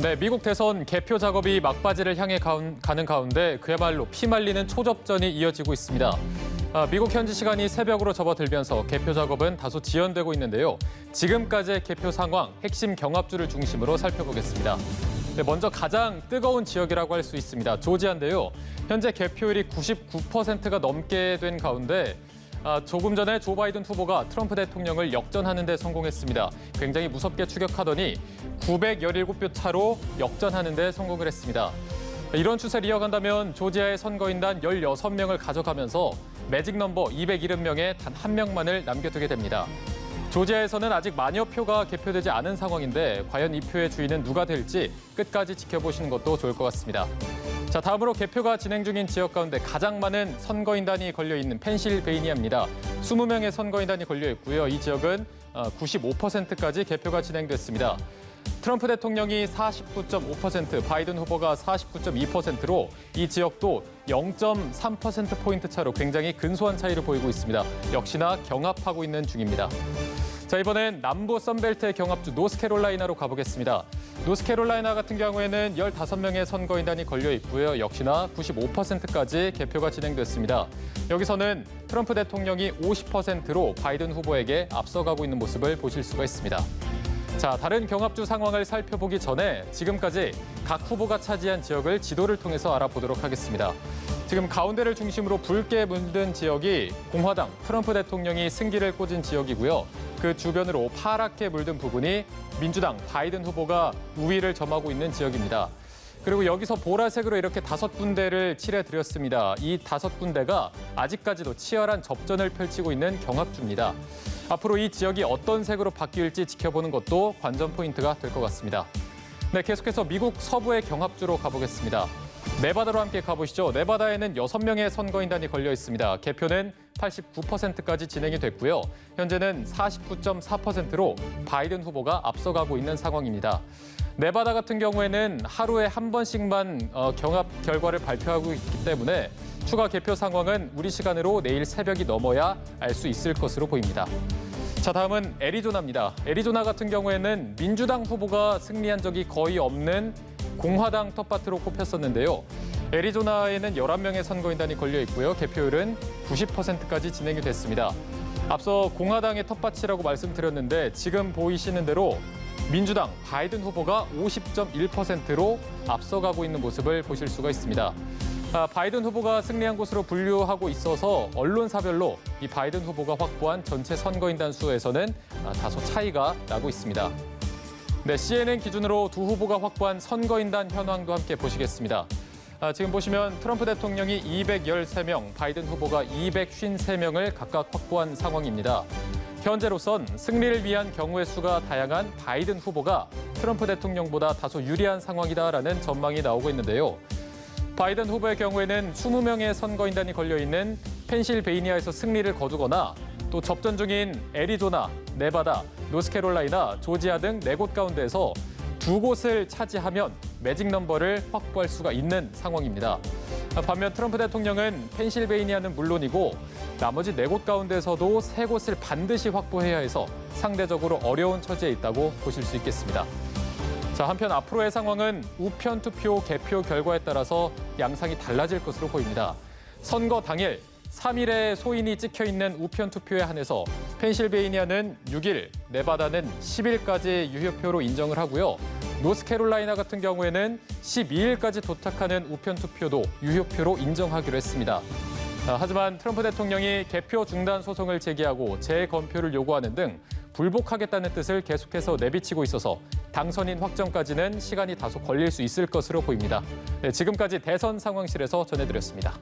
네, 미국 대선 개표 작업이 막바지를 향해 가는 가운데 그야말로 피말리는 초접전이 이어지고 있습니다. 미국 현지 시간이 새벽으로 접어들면서 개표 작업은 다소 지연되고 있는데요. 지금까지의 개표 상황, 핵심 경합주를 중심으로 살펴보겠습니다. 네, 먼저 가장 뜨거운 지역이라고 할 수 있습니다. 조지아인데요. 현재 개표율이 99%가 넘게 된 가운데 조금 전에 조 바이든 후보가 트럼프 대통령을 역전하는 데 성공했습니다. 굉장히 무섭게 추격하더니 917표 차로 역전하는 데 성공을 했습니다. 이런 추세를 이어간다면 조지아의 선거인단 16명을 가져가면서 매직 넘버 270명에 단 한 명만을 남겨두게 됩니다. 조지아에서는 아직 만여 표가 개표되지 않은 상황인데 과연 이 표의 주인은 누가 될지 끝까지 지켜보시는 것도 좋을 것 같습니다. 자, 다음으로 개표가 진행 중인 지역 가운데 가장 많은 선거인단이 걸려있는 펜실베이니아입니다. 20명의 선거인단이 걸려있고요. 이 지역은 95%까지 개표가 진행됐습니다. 트럼프 대통령이 49.5%, 바이든 후보가 49.2%로 이 지역도 0.3%포인트 차로 굉장히 근소한 차이를 보이고 있습니다. 역시나 경합하고 있는 중입니다. 자, 이번엔 남부 선벨트의 경합주 노스캐롤라이나로 가보겠습니다. 노스캐롤라이나 같은 경우에는 15명의 선거인단이 걸려 있고요. 역시나 95%까지 개표가 진행됐습니다. 여기서는 트럼프 대통령이 50%로 바이든 후보에게 앞서가고 있는 모습을 보실 수가 있습니다. 자, 다른 경합주 상황을 살펴보기 전에 지금까지 각 후보가 차지한 지역을 지도를 통해서 알아보도록 하겠습니다. 지금 가운데를 중심으로 붉게 물든 지역이 공화당 트럼프 대통령이 승기를 꽂은 지역이고요. 그 주변으로 파랗게 물든 부분이 민주당 바이든 후보가 우위를 점하고 있는 지역입니다. 그리고 여기서 보라색으로 이렇게 5군데를 칠해드렸습니다. 이 5군데가 아직까지도 치열한 접전을 펼치고 있는 경합주입니다. 앞으로 이 지역이 어떤 색으로 바뀔지 지켜보는 것도 관전 포인트가 될 것 같습니다. 네, 계속해서 미국 서부의 경합주로 가보겠습니다. 네바다로 함께 가보시죠. 네바다에는 6명의 선거인단이 걸려 있습니다. 개표는 89%까지 진행이 됐고요. 현재는 49.4%로 바이든 후보가 앞서가고 있는 상황입니다. 네바다 같은 경우에는 하루에 한 번씩만 경합 결과를 발표하고 있기 때문에 추가 개표 상황은 우리 시간으로 내일 새벽이 넘어야 알 수 있을 것으로 보입니다. 자, 다음은 애리조나입니다. 애리조나 같은 경우에는 민주당 후보가 승리한 적이 거의 없는 공화당 텃밭으로 꼽혔었는데요. 애리조나에는 11명의 선거인단이 걸려 있고요. 개표율은 90%까지 진행이 됐습니다. 앞서 공화당의 텃밭이라고 말씀드렸는데 지금 보이시는 대로 민주당 바이든 후보가 50.1%로 앞서가고 있는 모습을 보실 수가 있습니다. 바이든 후보가 승리한 곳으로 분류하고 있어서 언론사별로 이 바이든 후보가 확보한 전체 선거인단 수에서는 다소 차이가 나고 있습니다. 네, CNN 기준으로 두 후보가 확보한 선거인단 현황도 함께 보시겠습니다. 지금 보시면 트럼프 대통령이 213명, 바이든 후보가 253명을 각각 확보한 상황입니다. 현재로선 승리를 위한 경우의 수가 다양한 바이든 후보가 트럼프 대통령보다 다소 유리한 상황이다라는 전망이 나오고 있는데요. 바이든 후보의 경우에는 20명의 선거인단이 걸려있는 펜실베이니아에서 승리를 거두거나 또 접전 중인 애리조나, 네바다, 노스캐롤라이나, 조지아 등 4곳 가운데에서 2곳을 차지하면 매직 넘버를 확보할 수가 있는 상황입니다. 반면 트럼프 대통령은 펜실베이니아는 물론이고 나머지 4곳 가운데서도 3곳을 반드시 확보해야 해서 상대적으로 어려운 처지에 있다고 보실 수 있겠습니다. 자, 한편 앞으로의 상황은 우편 투표 개표 결과에 따라서 양상이 달라질 것으로 보입니다. 선거 당일 3일에 소인이 찍혀있는 우편 투표에 한해서 펜실베이니아는 6일, 네바다는 10일까지 유효표로 인정을 하고요. 노스캐롤라이나 같은 경우에는 12일까지 도착하는 우편 투표도 유효표로 인정하기로 했습니다. 하지만 트럼프 대통령이 개표 중단 소송을 제기하고 재검표를 요구하는 등 불복하겠다는 뜻을 계속해서 내비치고 있어서 당선인 확정까지는 시간이 다소 걸릴 수 있을 것으로 보입니다. 네, 지금까지 대선 상황실에서 전해드렸습니다.